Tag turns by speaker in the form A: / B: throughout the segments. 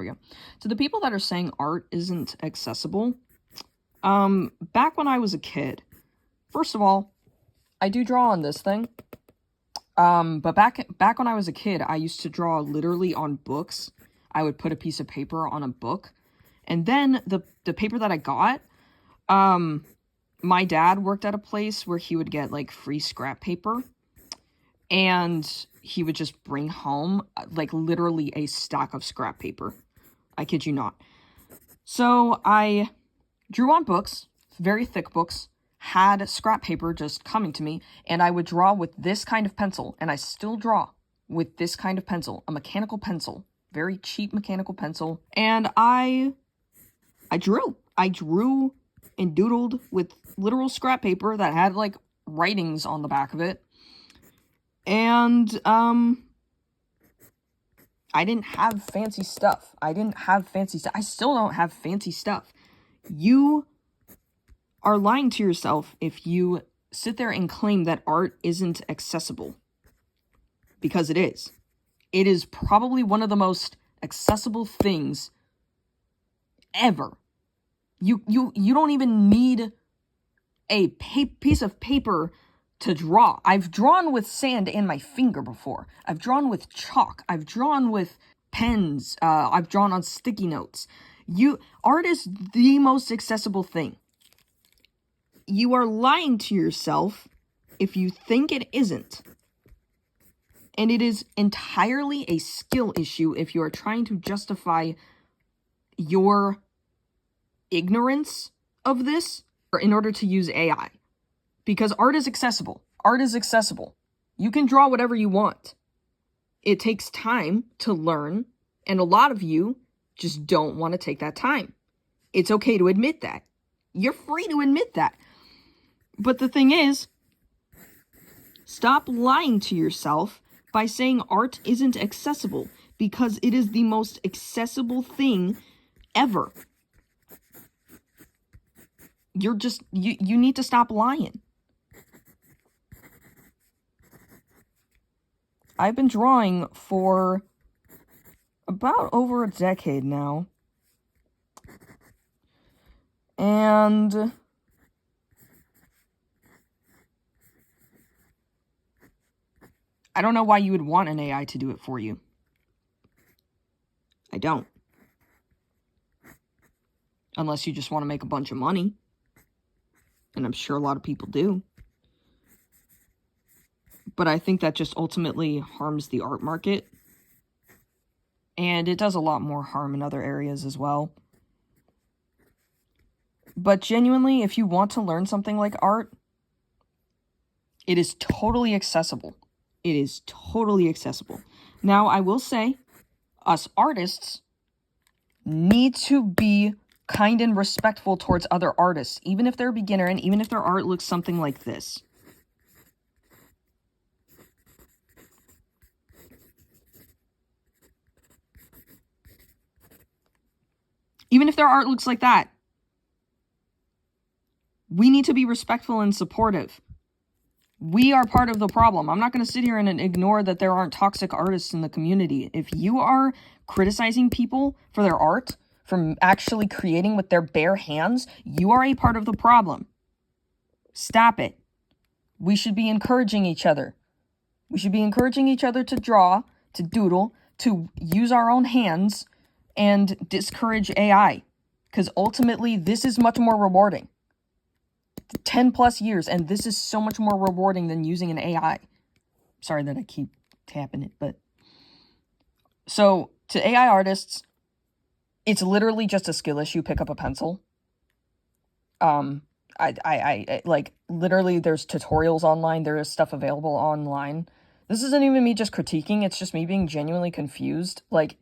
A: we go. To the people that are saying art isn't accessible, back when I was a kid, first of all, I do draw on this thing. But back when I was a kid, I used to draw literally on books. I would put a piece of paper on a book, and then the paper that I got, my dad worked at a place where he would get like free scrap paper, and he would just bring home like literally a stack of scrap paper. I kid you not. So I drew on books, very thick books, had scrap paper just coming to me, and I would draw with this kind of pencil, and I still draw with this kind of pencil, a mechanical pencil, very cheap mechanical pencil, and I drew and doodled with literal scrap paper that had like writings on the back of it, and I didn't have fancy stuff. I still don't have fancy stuff. You are lying to yourself if you sit there and claim that art isn't accessible. Because it is. It is probably one of the most accessible things ever. You don't even need a piece of paper to draw. I've drawn with sand and my finger before. I've drawn with chalk. I've drawn with pens. I've drawn on sticky notes. Art is the most accessible thing. You are lying to yourself if you think it isn't. And it is entirely a skill issue if you are trying to justify your ignorance of this in order to use AI. Because art is accessible. Art is accessible. You can draw whatever you want. It takes time to learn, and a lot of you just don't want to take that time. It's okay to admit that. You're free to admit that. But the thing is, stop lying to yourself by saying art isn't accessible, because it is the most accessible thing ever. You need to stop lying. I've been drawing for about over a decade now. And I don't know why you would want an AI to do it for you. I don't. Unless you just want to make a bunch of money. And I'm sure a lot of people do. But I think that just ultimately harms the art market. And it does a lot more harm in other areas as well. But genuinely, if you want to learn something like art, it is totally accessible. It is totally accessible. Now, I will say, us artists need to be kind and respectful towards other artists, even if they're a beginner and even if their art looks something like this. Even if their art looks like that, we need to be respectful and supportive. We are part of the problem. I'm not going to sit here and ignore that there aren't toxic artists in the community. If you are criticizing people for their art, from actually creating with their bare hands, you are a part of the problem. Stop it. We should be encouraging each other. We should be encouraging each other to draw, to doodle, to use our own hands, and discourage AI. Because ultimately, this is much more rewarding. 10 plus years, and this is so much more rewarding than using an AI. Sorry that I keep tapping it, but... So, to AI artists, it's literally just a skill issue. Pick up a pencil. I like, literally, there's tutorials online. There is stuff available online. This isn't even me just critiquing. It's just me being genuinely confused. Like,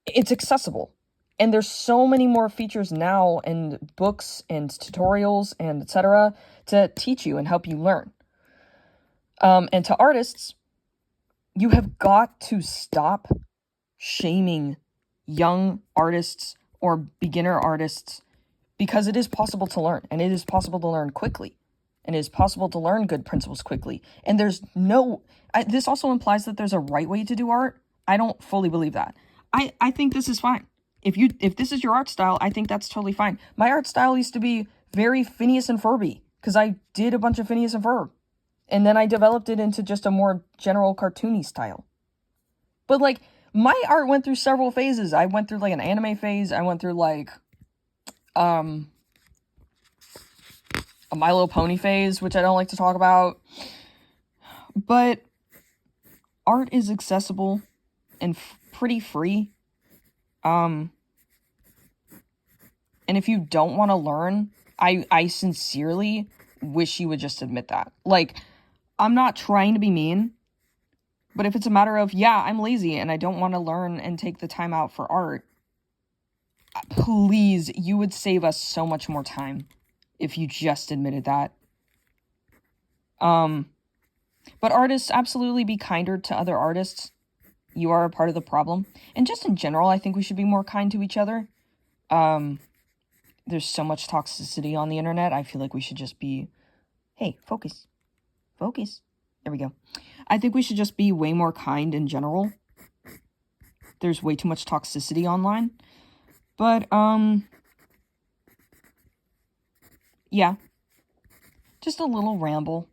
A: it's accessible. And there's so many more features now and books and tutorials and etc. to teach you and help you learn. And to artists, you have got to stop shaming young artists or beginner artists, because it is possible to learn, and it is possible to learn quickly, and it is possible to learn good principles quickly. And there's no... this also implies that there's a right way to do art. I don't fully believe that. I think this is fine. If this is your art style, I think that's totally fine. My art style used to be very Phineas and Ferb, because I did a bunch of Phineas and Ferb. And then I developed it into just a more general cartoony style. But, like, my art went through several phases. I went through, like, an anime phase. I went through, like, a My Little Pony phase, which I don't like to talk about. But art is accessible and pretty free. And if you don't want to learn, I sincerely wish you would just admit that. Like, I'm not trying to be mean, but if it's a matter of, yeah, I'm lazy and I don't want to learn and take the time out for art, please, you would save us so much more time if you just admitted that. But artists, absolutely be kinder to other artists. You are a part of the problem. And just in general, I think we should be more kind to each other. There's so much toxicity on the internet. I feel like we should just be, hey, focus. Focus. There we go. I think we should just be way more kind in general. There's way too much toxicity online. But, yeah. Just a little ramble.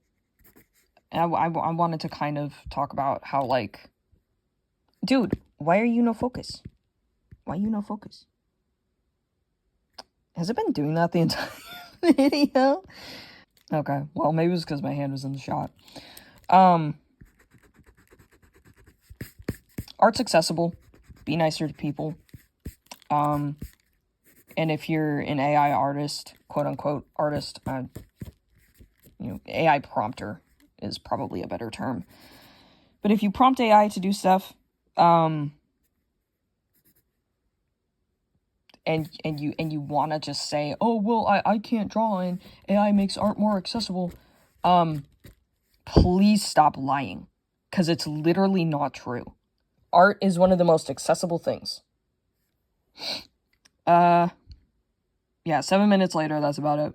A: And I wanted to kind of talk about how, like, dude, why are you no focus? Why you no focus? Has it been doing that the entire video? Okay, well, maybe it was because my hand was in the shot. Art's accessible. Be nicer to people. And if you're an AI artist, quote-unquote artist, AI prompter is probably a better term. But if you prompt AI to do stuff, and you want to just say, oh, well, I can't draw and AI makes art more accessible, please stop lying, because it's literally not true. Art is one of the most accessible things. Yeah, 7 minutes later, that's about it.